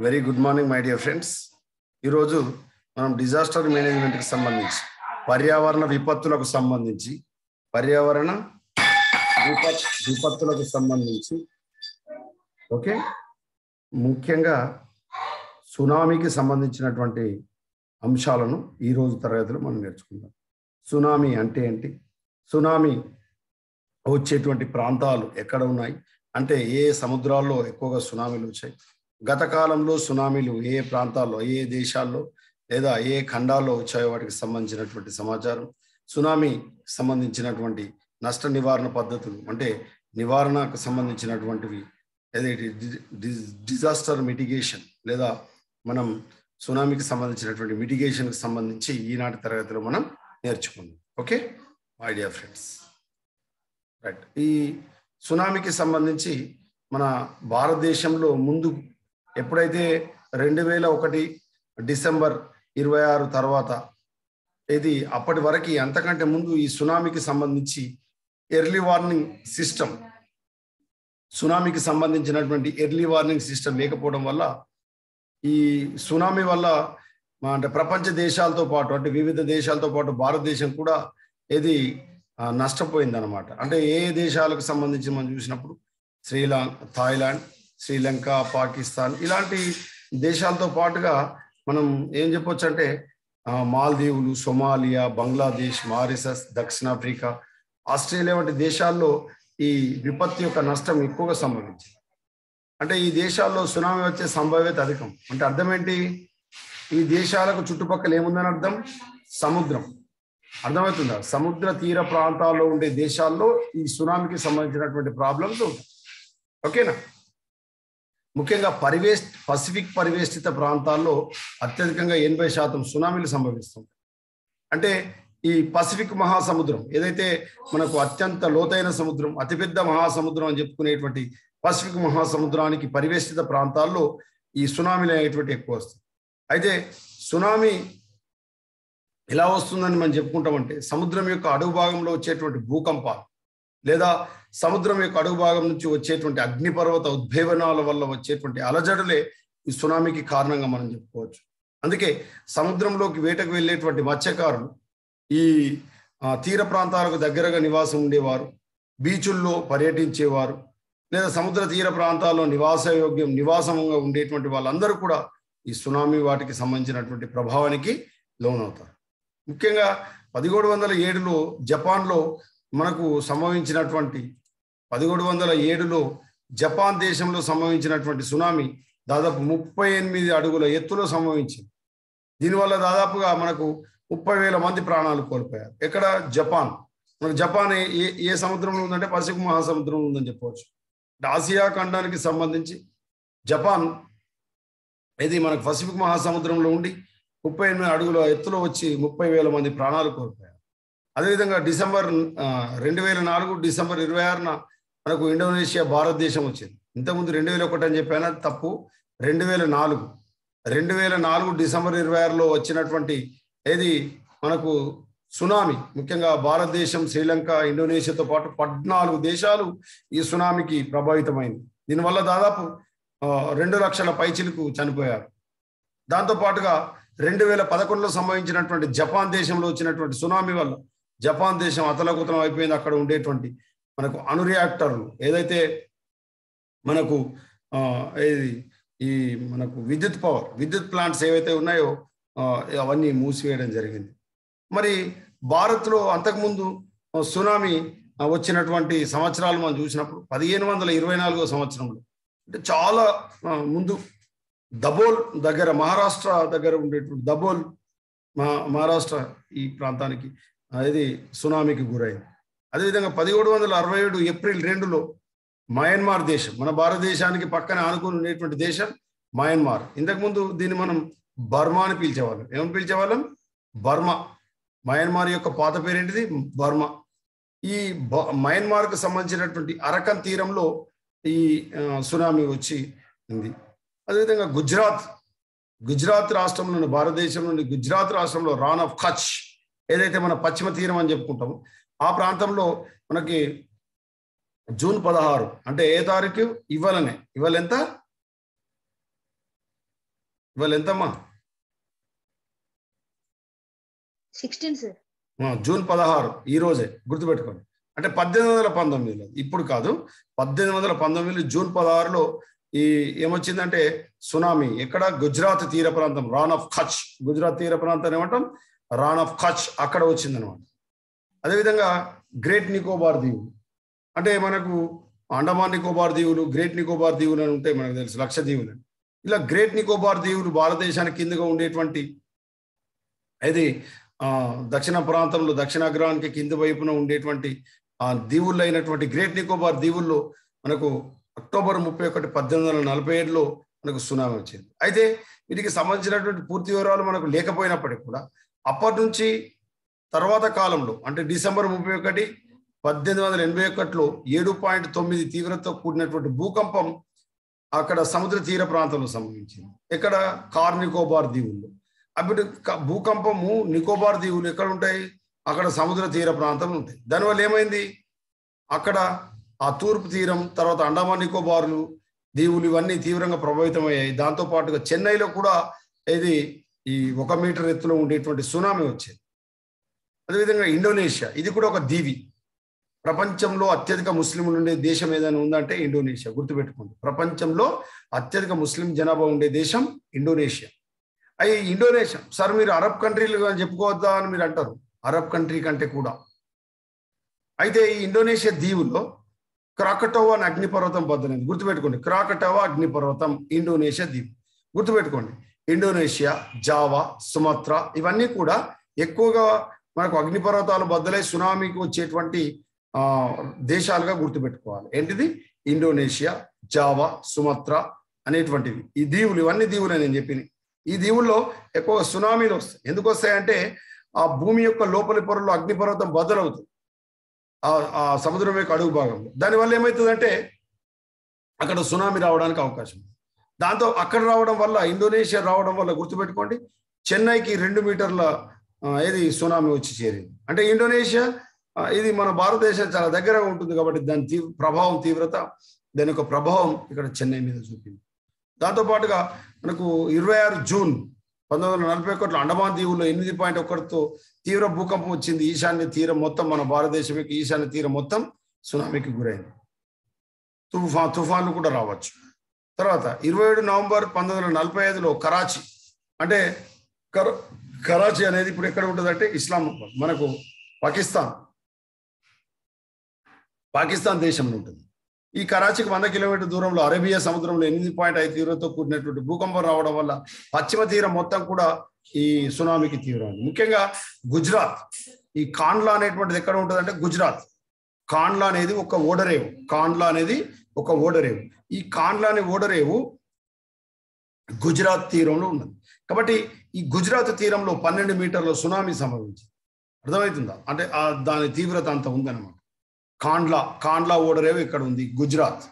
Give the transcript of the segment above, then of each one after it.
Very good morning my dear friends. ఈరోజు మనం disaster మేనేజ్మెంట్కి సంబంధించి పర్యావరణ విపత్తులకు సంబంధించి పర్యావరణ విపత్తులకు సంబంధించి ఓకే ముఖ్యంగా సునామీకి సంబంధించినటువంటి అంశాలను ఈరోజు తరగతిలో మనం నేర్చుకుందాం. సునామీ అంటే ఏంటి, సునామీ వచ్చేటువంటి ప్రాంతాలు ఎక్కడ ఉన్నాయి, అంటే ఏ సముద్రాల్లో ఎక్కువగా సునామీలు వచ్చాయి, గత కాలంలో సునామీలు ఏ ప్రాంతాల్లో ఏ దేశాల్లో లేదా ఏ ఖండాల్లో వచ్చాయో వాటికి సంబంధించినటువంటి సమాచారం, సునామీ సంబంధించినటువంటి నష్ట నివారణ పద్ధతులు అంటే నివారణకు సంబంధించినటువంటివి ఏదైతే డిజాస్టర్ మిటిగేషన్ లేదా మనం సునామీకి సంబంధించినటువంటి మిటిగేషన్కి సంబంధించి ఈనాటి తరగతిలో మనం నేర్చుకుందాం. Okay my dear friends, right. ఈ సునామీకి సంబంధించి మన భారతదేశంలో ముందు ఎప్పుడైతే 2001 డిసెంబర్ 26 తర్వాత ఇది అప్పటి వరకు అంతకంటే ముందు ఈ సునామీకి సంబంధించి ఎర్లీ వార్నింగ్ సిస్టమ్, సునామీకి సంబంధించినటువంటి ఎర్లీ వార్నింగ్ సిస్టమ్ లేకపోవడం వల్ల ఈ సునామీ వల్ల అంటే ప్రపంచ దేశాలతో పాటు అంటే వివిధ దేశాలతో పాటు భారతదేశం కూడా ఇది నష్టపోయింది అనమాట. అంటే ఏ దేశాలకు సంబంధించి మనం చూసినప్పుడు థాయిలాండ్, శ్రీలంక, పాకిస్తాన్ ఇలాంటి దేశాలతో పాటుగా మనం ఏం చెప్పొచ్చు అంటే మాల్దీవులు, సొమాలియా, బంగ్లాదేశ్, మారిషస్, దక్షిణాఫ్రికా, ఆస్ట్రేలియా వంటి దేశాల్లో ఈ విపత్తు యొక్క నష్టం ఎక్కువగా సంభవించింది. అంటే ఈ దేశాల్లో సునామీ వచ్చే సంభావ్యత అధికం. అంటే అర్థం ఏంటి, ఈ దేశాలకు చుట్టుపక్కల ఏముందని అర్థం, సముద్రం. అర్థమవుతుందా? సముద్ర తీర ప్రాంతాల్లో ఉండే దేశాల్లో ఈ సునామీకి సంబంధించినటువంటి ప్రాబ్లమ్స్ ఉంటాయి. ఓకేనా? ముఖ్యంగా పసిఫిక్ పరివేష్టిత ప్రాంతాల్లో అత్యధికంగా 80% సునామీలు సంభవిస్తుంటాయి. అంటే ఈ పసిఫిక్ మహాసముద్రం ఏదైతే మనకు అత్యంత లోతైన సముద్రం, అతిపెద్ద మహాసముద్రం అని చెప్పుకునేటువంటి పసిఫిక్ మహాసముద్రానికి పరివేష్టిత ప్రాంతాల్లో ఈ సునామీలు అనేటువంటి ఎక్కువ వస్తుంది. అయితే సునామీ ఎలా వస్తుందని మనం చెప్పుకుంటామంటే సముద్రం యొక్క అడుగు భాగంలో వచ్చేటువంటి భూకంపాలు లేదా సముద్రం యొక్క అడుగు భాగం నుంచి వచ్చేటువంటి అగ్నిపర్వత ఉద్భేవనాల వల్ల వచ్చేటువంటి అలజడులే ఈ సునామీకి కారణంగా మనం చెప్పుకోవచ్చు. అందుకే సముద్రంలోకి వేటకు వెళ్ళేటువంటి మత్స్యకారులు, ఈ తీర ప్రాంతాలకు దగ్గరగా నివాసం ఉండేవారు, బీచుల్లో పర్యటించేవారు లేదా సముద్ర తీర ప్రాంతాల్లో నివాసంగా ఉండేటువంటి వాళ్ళందరూ కూడా ఈ సునామీ వాటికి సంబంధించినటువంటి ప్రభావానికి లోనవుతారు. ముఖ్యంగా 1707లో జపాన్లో మనకు సంభవించినటువంటి 1707లో జపాన్ దేశంలో సంభవించినటువంటి సునామీ దాదాపు 38 అడుగుల ఎత్తులో సంభవించింది. దీనివల్ల దాదాపుగా మనకు 30,000 మంది ప్రాణాలు కోల్పోయారు. ఎక్కడ? జపాన్. మనకు జపాన్ ఏ సముద్రంలో ఉందంటే పసిఫిక్ మహాసముద్రంలో ఉందని చెప్పవచ్చు. ఆసియా ఖండానికి సంబంధించి జపాన్ ఇది మనకు పసిఫిక్ మహాసముద్రంలో ఉండి 38 అడుగుల ఎత్తులో వచ్చి 30,000 మంది ప్రాణాలు కోల్పోయారు. అదేవిధంగా 2004 డిసెంబర్ 26న మనకు ఇండోనేషియా భారతదేశం వచ్చింది. ఇంతకుముందు 2001 అని చెప్పాను, అది తప్పు. 2004 డిసెంబర్ 26లో వచ్చినటువంటి ఏది మనకు సునామీ, ముఖ్యంగా భారతదేశం, శ్రీలంక, ఇండోనేషియాతో పాటు 14 దేశాలు ఈ సునామీకి ప్రభావితమైంది. దీనివల్ల దాదాపు 2 లక్షల పైచిలకు చనిపోయారు. దాంతోపాటుగా 2011లో సంభవించినటువంటి జపాన్ దేశంలో వచ్చినటువంటి సునామీ వల్ల జపాన్ దేశం అతలకుతలం అయిపోయింది. అక్కడ ఉండేటువంటి మనకు అణు రియాక్టర్లు ఏదైతే మనకు ఈ మనకు విద్యుత్ ప్లాంట్స్ ఏవైతే ఉన్నాయో అవన్నీ మూసివేయడం జరిగింది. మరి భారత్లో అంతకుముందు సునామీ వచ్చినటువంటి సంవత్సరాలు మనం చూసినప్పుడు 1524 సంవత్సరంలో, అంటే చాలా ముందు దబోల్ దగ్గర, మహారాష్ట్ర దగ్గర ఉండేటువంటి దబోల్ మహారాష్ట్ర ఈ ప్రాంతానికి ఇది సునామీకి గురైంది. అదేవిధంగా 1767 ఏప్రిల్ 2లో మయన్మార్ దేశం, మన భారతదేశానికి పక్కన ఆనుకుని ఉండేటువంటి దేశం మయన్మార్. ఇంతకుముందు దీన్ని మనం బర్మా అని పిలిచేవాళ్ళం. ఏమని పిలిచేవాళ్ళం? బర్మా. మయన్మార్ యొక్క పాత పేరేంటిది? బర్మా. ఈ మయన్మార్కు సంబంధించినటువంటి అరకన్ తీరంలో ఈ సునామీ వచ్చి ఉంది. అదేవిధంగా గుజరాత్ రాష్ట్రంలోని, భారతదేశం నుండి గుజరాత్ రాష్ట్రంలో రాన్ ఆఫ్ కచ్ ఏదైతే మన పశ్చిమ తీరం అని చెప్పుకుంటామో ఆ ప్రాంతంలో మనకి జూన్ 16 అంటే ఏ తారీఖు? ఇవాళ ఎంత ఇవాళ ఎంతమ్మా? 16 సార్. జూన్ 16 ఈ రోజే, గుర్తుపెట్టుకోండి. అంటే 1819 ఇప్పుడు కాదు, 1819 జూన్ 16లో ఈ ఏమొచ్చిందంటే సునామీ. ఎక్కడ? గుజరాత్ తీర ప్రాంతం, రాన్ ఆఫ్ కచ్. గుజరాత్ తీర ప్రాంతం ఏమంటాం? రాన్ ఆఫ్ కచ్. అక్కడ వచ్చిందనమాట. అదేవిధంగా గ్రేట్ నికోబార్ దీవులు, అంటే మనకు అండమాన్ నికోబార్ దీవులు, గ్రేట్ నికోబార్ దీవులు అని ఉంటాయి, మనకు తెలుసు, లక్షద్వీపులు. ఇలా గ్రేట్ నికోబార్ దీవులు భారతదేశానికి కిందగా ఉండేటువంటి, అది దక్షిణ ప్రాంతంలో దక్షిణాగ్రహానికి కింద వైపున ఉండేటువంటి దీవుల్లో అయినటువంటి గ్రేట్ నికోబార్ దీవుల్లో మనకు అక్టోబర్ 31, 1847లో మనకు సునామీ వచ్చింది. అయితే వీటికి సంబంధించినటువంటి పూర్తి వివరాలు మనకు లేకపోయినప్పటికీ కూడా అప్పటి నుంచి తర్వాత కాలంలో, అంటే డిసెంబర్ 31, 1881లో 7.9 తీవ్రతతో కూడినటువంటి భూకంపం అక్కడ సముద్ర తీర ప్రాంతంలో సంభవించింది. ఎక్కడ? కార్ నికోబార్ దీవుల్లో. అప్పుడు భూకంపము నికోబార్ దీవులు ఎక్కడ ఉంటాయి? అక్కడ సముద్ర తీర ప్రాంతంలో ఉంటాయి. దానివల్ల ఏమైంది? అక్కడ ఆ తూర్పు తీరం, తర్వాత అండమాన్ నికోబార్లు దీవులు ఇవన్నీ తీవ్రంగా ప్రభావితమయ్యాయి. దాంతోపాటుగా చెన్నైలో కూడా ఇది ఈ 1 మీటర్ ఎత్తులో ఉండేటువంటి సునామీ వచ్చేది. అదేవిధంగా ఇండోనేషియా, ఇది కూడా ఒక దీవి. ప్రపంచంలో అత్యధిక ముస్లింలు ఉండే దేశం ఏదైనా ఉందంటే ఇండోనేషియా. గుర్తుపెట్టుకోండి, ప్రపంచంలో అత్యధిక ముస్లిం జనాభా ఉండే దేశం ఇండోనేషియా. అవి ఇండోనేషియా సార్ మీరు అరబ్ కంట్రీలు చెప్పుకోవద్దా అని మీరు అంటారు. అరబ్ కంట్రీ కంటే కూడా. అయితే ఈ ఇండోనేషియా దీవుల్లో క్రాకటోవా అని అగ్నిపర్వతం బద్దలైంది. గుర్తుపెట్టుకోండి, క్రాకటోవా అగ్నిపర్వతం ఇండోనేషియా దీవు. గుర్తుపెట్టుకోండి, ఇండోనేషియా, జావా, సుమత్రా ఇవన్నీ కూడా ఎక్కువగా మనకు అగ్నిపర్వతాలు బద్దలై సునామీకి వచ్చేటువంటి దేశాలుగా గుర్తుపెట్టుకోవాలి. ఏంటిది? ఇండోనేషియా, జావా, సుమత్రా అనేటువంటివి ఈ దీవులు. ఇవన్నీ దీవులే నేను చెప్పినవి. ఈ దీవుల్లో ఎక్కువ సునామీలు వస్తాయి. ఎందుకు వస్తాయంటే ఆ భూమి యొక్క లోపలి పొరలో అగ్నిపర్వతం బద్దలవుతుంది ఆ సముద్రం యొక్క అడుగు భాగంలో. దానివల్ల ఏమవుతుందంటే అక్కడ సునామీ రావడానికి అవకాశం ఉంది. దాంతో అక్కడ రావడం వల్ల, ఇండోనేషియా రావడం వల్ల గుర్తుపెట్టుకోండి, చెన్నైకి 2 మీటర్ల ఏది సునామీ వచ్చి చేరింది. అంటే ఇండోనేషియా ఇది మన భారతదేశం చాలా దగ్గరగా ఉంటుంది కాబట్టి దాని ప్రభావం, తీవ్రత, దాని యొక్క ప్రభావం ఇక్కడ చెన్నై మీద చూపింది. దాంతోపాటుగా మనకు 26 జూన్ 1941 అండమాన్ దీవుల్లో 8.1తో తీవ్ర భూకంపం వచ్చింది. ఈశాన్య తీరం మొత్తం, మన భారతదేశం యొక్క ఈశాన్య తీరం మొత్తం సునామీకి గురైంది. తుఫాన్లు కూడా రావచ్చు. తర్వాత 27 నవంబర్ 1945లో కరాచీ, అంటే కరాచీ అనేది ఇప్పుడు ఎక్కడ ఉంటుంది అంటే ఇస్లామాబాద్, మనకు పాకిస్తాన్ దేశంలో ఉంటుంది. ఈ కరాచీకి 100 కిలోమీటర్ దూరంలో అరేబియా సముద్రంలో 8.5 తీవ్రతతో కూడినటువంటి భూకంపం రావడం వల్ల పశ్చిమ తీరం మొత్తం కూడా ఈ సునామీకి తీవ్రమైంది. ముఖ్యంగా గుజరాత్, ఈ కాండ్లా అనేటువంటిది ఎక్కడ ఉంటుంది అంటే గుజరాత్. కాండ్లా అనేది ఒక ఓడరేవు. కాండ్లా అనేది ఒక ఓడరేవు. ఈ కాండ్లా అనే ఓడరేవు గుజరాత్ తీరంలో ఉన్నది. కాబట్టి ఈ గుజరాత్ తీరంలో 12 మీటర్ల సునామీ సంభవించింది. అర్థమవుతుందా? అంటే దాని తీవ్రత అంత ఉందన్నమాట. కాండ్లా ఓడరేవు ఇక్కడ ఉంది, గుజరాత్.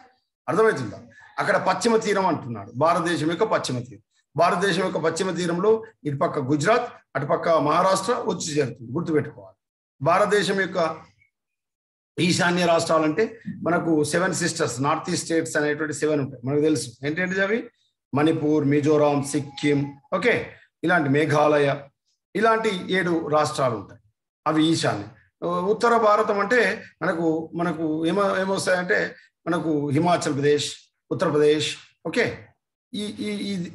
అర్థమవుతుందా? అక్కడ పశ్చిమ తీరం అంటున్నాడు, భారతదేశం యొక్క పశ్చిమ తీరం. భారతదేశం యొక్క పశ్చిమ తీరంలో ఇటుపక్క గుజరాత్, అటుపక్క మహారాష్ట్ర వచ్చి చేరుతుంది. గుర్తుపెట్టుకోవాలి. భారతదేశం యొక్క ఈశాన్య రాష్ట్రాలంటే మనకు 7 సిస్టర్స్, నార్త్ ఈస్ట్ స్టేట్స్ అనేటువంటి 7 ఉంటాయి, మనకు తెలుసు. ఏంటంటే అవి మణిపూర్, మిజోరాం, సిక్కిం, ఓకే, ఇలాంటి మేఘాలయ, ఇలాంటి 7 రాష్ట్రాలు ఉంటాయి. అవి ఈశాన్య. ఉత్తర భారతం అంటే మనకు ఏమొస్తాయంటే మనకు హిమాచల్ ప్రదేశ్, ఉత్తరప్రదేశ్, ఓకే,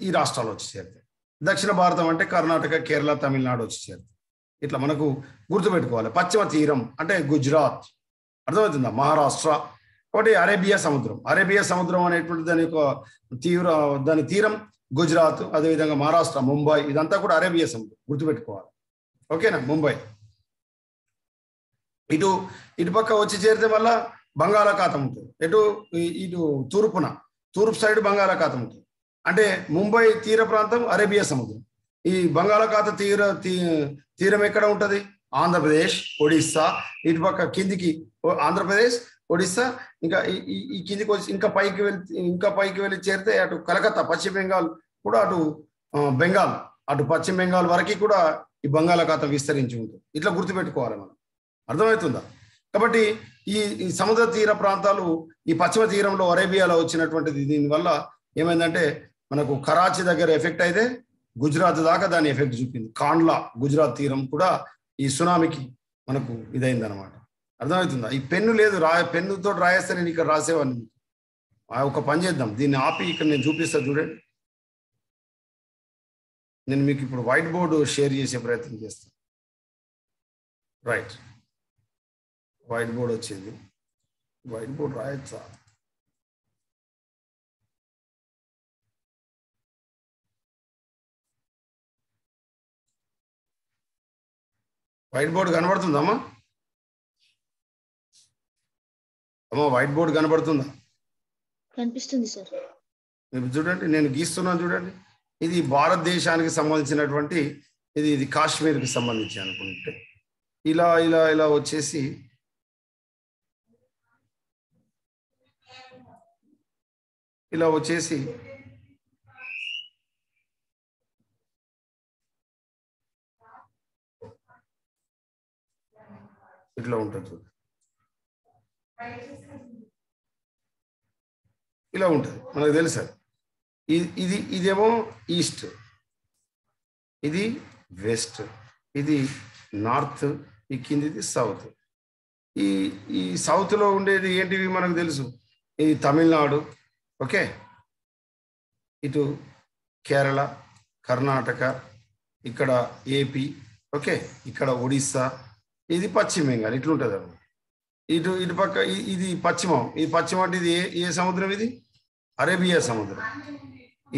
ఈ రాష్ట్రాలు వచ్చి చేరుతాయి. దక్షిణ భారతం అంటే కర్ణాటక, కేరళ, తమిళనాడు వచ్చి చేరుతాయి. ఇట్లా మనకు గుర్తుపెట్టుకోవాలి. పశ్చిమ తీరం అంటే గుజరాత్, అర్థమవుతుందా, మహారాష్ట్ర. కాబట్టి అరేబియా సముద్రం అనేటువంటి దాని తీరం గుజరాత్, అదేవిధంగా మహారాష్ట్ర, ముంబై, ఇదంతా కూడా అరేబియా సముద్రం, గుర్తుపెట్టుకోవాలి. ఓకేనా? ముంబై ఇటుపక్క వచ్చి చేరితే వల్ల బంగాళాఖాతం ఉంటుంది. ఇటు తూర్పు సైడ్ బంగాళాఖాతం ఉంటుంది. అంటే ముంబై తీర ప్రాంతం అరేబియా సముద్రం. ఈ బంగాళాఖాత తీరం ఎక్కడ ఉంటుంది? ఆంధ్రప్రదేశ్, ఒడిస్సా, ఇటుపక్క కిందికి ఆంధ్రప్రదేశ్, ఒడిస్సా, ఇంకా ఈ కిందికి వచ్చి ఇంకా పైకి వెళ్ళి చేరితే అటు కలకత్తా, పశ్చిమ బెంగాల్ కూడా, అటు పశ్చిమ బెంగాల్ వరకు కూడా ఈ బంగాళాఖాతం విస్తరించి ఉంటుంది. ఇట్లా గుర్తుపెట్టుకోవాలి మనం. అర్థమవుతుందా? కాబట్టి ఈ సముద్ర తీర ప్రాంతాలు ఈ పశ్చిమ తీరంలో అరేబియాలో వచ్చినటువంటిది. దీనివల్ల ఏమైందంటే మనకు కరాచీ దగ్గర ఎఫెక్ట్ అయితే గుజరాత్ దాకా దాని ఎఫెక్ట్ చూపింది. కాండ్లా గుజరాత్ తీరం కూడా ఈ సునామీకి మనకు ఇదైంది అనమాట. అర్థమవుతుందా? ఈ పెన్ను లేదు, పెన్నుతో రాయేస్తే నేను ఇక్కడ రాసేవాడిని. ఒక పని చేద్దాం, దీన్ని ఆపి ఇక్కడ నేను చూపిస్తా చూడండి. నేను మీకు ఇప్పుడు వైట్ బోర్డు షేర్ చేసే ప్రయత్నం చేస్తాను. రైట్, వైట్ బోర్డ్ వచ్చింది. వైట్ బోర్డ్ రాయొచ్చా? వైట్ బోర్డు కనబడుతుందమ్మా? అమ్మా వైట్ బోర్డు కనబడుతుందా? కనిపిస్తుంది సార్. మీరు చూడండి, నేను గీస్తున్నాను చూడండి. ఇది భారతదేశానికి సంబంధించినటువంటి ఇది కాశ్మీర్కి సంబంధించి అనుకుంటే ఇలా ఇలా ఇలా వచ్చేసి ఇలా వచ్చేసి ఇట్లా ఉంటుంది, ఇలా ఉంటుంది, మనకు తెలుసు. ఇదేమో ఈస్ట్, ఇది వెస్ట్, ఇది నార్త్, ఈ కిందిది సౌత్. ఈ సౌత్లో ఉండేది ఏంటివి మనకు తెలుసు. ఇది తమిళనాడు, ఓకే, ఇటు కేరళ, కర్ణాటక, ఇక్కడ ఏపీ, ఓకే, ఇక్కడ ఒడిస్సా, ఇది పశ్చిమ బెంగాల్. ఇట్లుంటుంది అన్నమాట. ఇటు పక్క ఇది పశ్చిమం. ఈ పశ్చిమ అంటే ఇది ఏ సముద్రం? ఇది అరేబియా సముద్రం.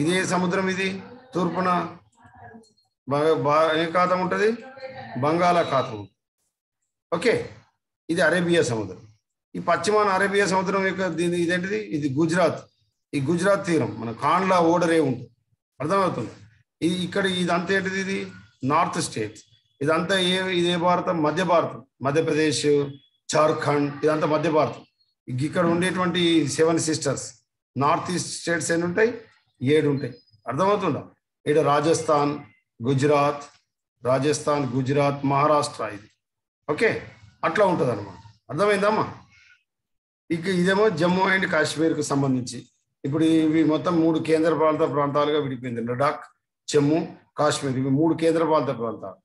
ఇదే సముద్రం, ఇది తూర్పున ఏ ఖాతం ఉంటుంది? బంగాళాఖాతం. ఓకే, ఇది అరేబియా సముద్రం. ఈ పశ్చిమాన అరేబియా సముద్రం యొక్క ఇదేంటిది? ఇది గుజరాత్. ఈ గుజరాత్ తీరం మన కాండ్లా ఓడరే ఉంటుంది. అర్థమవుతుంది? ఇక్కడ ఇదంతా ఏంటిది? ఇది నార్త్ స్టేట్స్. ఇదంతా ఇదే భారతం, మధ్య భారతం, మధ్యప్రదేశ్, జార్ఖండ్, ఇదంతా మధ్య భారతం. ఇక్కడ ఉండేటువంటి 7 సిస్టర్స్ నార్త్ ఈస్ట్ స్టేట్స్ ఎన్ని ఉంటాయి? 7 ఉంటాయి. అర్థమవుతుందా? ఇక్కడ రాజస్థాన్, గుజరాత్, మహారాష్ట్ర, ఇది ఓకే, అట్లా ఉంటుంది అనమాట. అర్థమైందమ్మా? ఇక ఇదేమో జమ్మూ అండ్ కాశ్మీర్కు సంబంధించి. ఇప్పుడు ఇవి మొత్తం 3 కేంద్రపాలిత ప్రాంతాలుగా విడిపోయింది. లడాక్, జమ్మూ, కాశ్మీర్, ఇవి 3 కేంద్రపాలిత ప్రాంతాలు.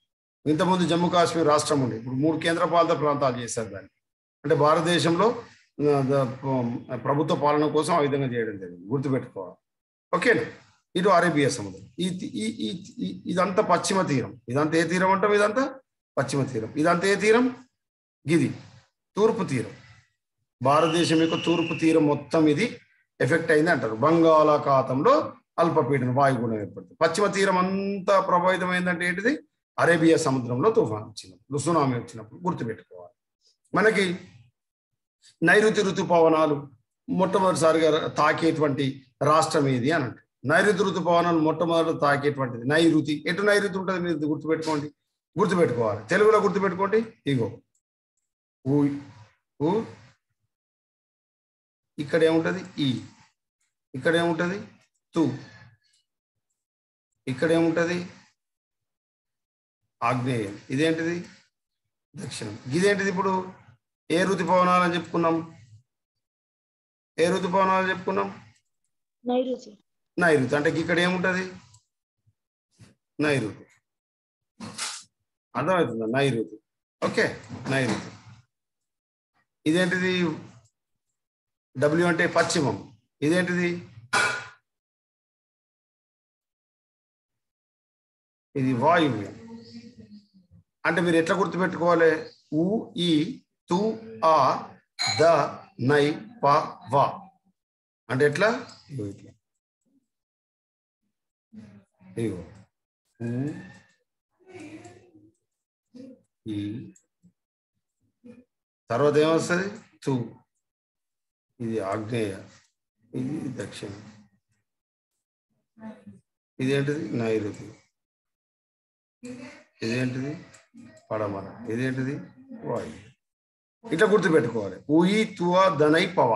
ఇంతకుముందు జమ్మూ కాశ్మీర్ రాష్ట్రం ఉండే, ఇప్పుడు 3 కేంద్రపాలిత ప్రాంతాలు చేశారు దాన్ని. అంటే భారతదేశంలో ప్రభుత్వ పాలన కోసం ఆ విధంగా చేయడం జరిగింది, గుర్తుపెట్టుకోవాలి. ఓకేనా? ఇటు అరేబియా సముద్రం, ఇదంతా పశ్చిమ తీరం. ఇదంతా ఏ తీరం అంటాం? ఇదంతా పశ్చిమ తీరం. ఇదంతా ఏ తీరం? గిది తూర్పు తీరం. భారతదేశం యొక్క తూర్పు తీరం మొత్తం ఇది ఎఫెక్ట్ అయింది అంటారు. బంగాళాఖాతంలో అల్పపీడన వాయుగుణం ఏర్పడుతుంది. పశ్చిమ తీరం అంతా ప్రభావితమైందంటే ఏంటిది? అరేబియా సముద్రంలో తుఫాన్ వచ్చినప్పుడు, సునామీ వచ్చినప్పుడు గుర్తుపెట్టుకోవాలి. మనకి నైరుతి ఋతుపవనాలు మొట్టమొదటిసారిగా తాకేటువంటి రాష్ట్రం ఏది అని అంటారు. నైరుతి ఋతుపవనాలు మొట్టమొదటి తాకేటువంటిది నైరుతి. ఎటు నైరుతి ఉంటుంది? మీరు గుర్తుపెట్టుకోవాలి. తెలుగులో గుర్తుపెట్టుకోండి. ఇగో ఊ, ఇక్కడ ఏముంటుంది? ఈ, ఇక్కడ ఏముంటుంది? తు, ఇక్కడ ఏముంటుంది? ఆగ్నేయం. ఇదేంటిది? దక్షిణం. ఇదేంటిది? ఇప్పుడు ఏ ఋతుపవనాలు అని చెప్పుకున్నాం? నైరుతి. అంటే ఇక్కడ ఏముంటుంది? నైరుతి. అర్థమవుతుందా? నైరుతి. ఓకే, నైరుతి. ఇదేంటిది? డబ్ల్యూ అంటే పశ్చిమం. ఇదేంటిది? ఇది వాయువ్యం. అంటే మీరు ఎట్లా గుర్తుపెట్టుకోవాలి? ఉ, ఈ, తు, ఆ, ద, నై, ప, వా. అంటే ఎట్లా? ఇట్లా. ఇగో ఉ, ఈ, తర్వాత ఏమొస్తుంది? తు. ఇది ఆగ్నేయ, ఇది దక్షిణం. ఇదేంటిది? నైరుతి. ఇదేంటిది? పడమర. ఇదేంటిది? వాయు. ఇట్లా గుర్తుపెట్టుకోవాలి. ఉయి, తువా, దనై, పవ.